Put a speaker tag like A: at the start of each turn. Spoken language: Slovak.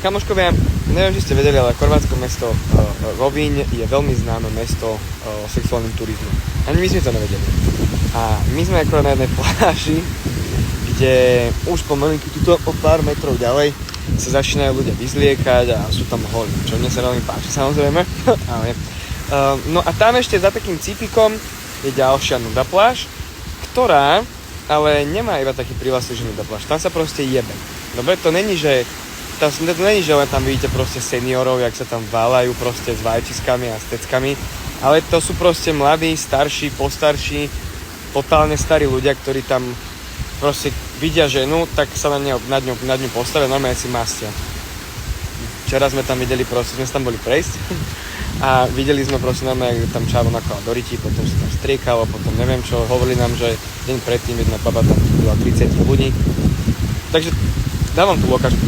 A: kamoškovia, neviem, či ste vedeli, ale chorvátske mesto Rovinj je veľmi známe mesto sexuálnym turizmom. Ani my sme to nevedeli. A my sme akorát na jednej pláži, kde už pomalinky tuto o pár metrov ďalej sa začínajú ľudia vyzliekať a sú tam holí, čo mne sa veľmi páči, samozrejme. No a tam ešte za takým cipikom je ďalšia nuda pláž, ktorá ale nemá iba taký prívlastok, že nuda pláž. Tam sa proste jebe. Dobre, to není, že len tam vidíte proste seniorov, jak sa tam váľajú proste s vajčiskami a s teckami, ale to sú proste mladí, starší, postarší, totálne starí ľudia, ktorí tam proste vidia ženu, tak sa nad ňu postavia, normálne si mastia. Včera sme tam videli proste, sme tam boli prejsť a videli sme proste normálne, jak tam čavo nakladala do ryti, potom sa tam striekalo, potom neviem čo, hovorili nám, že deň predtým jedna baba tam bola 30 ľudí. Takže dávam tú lokáčku.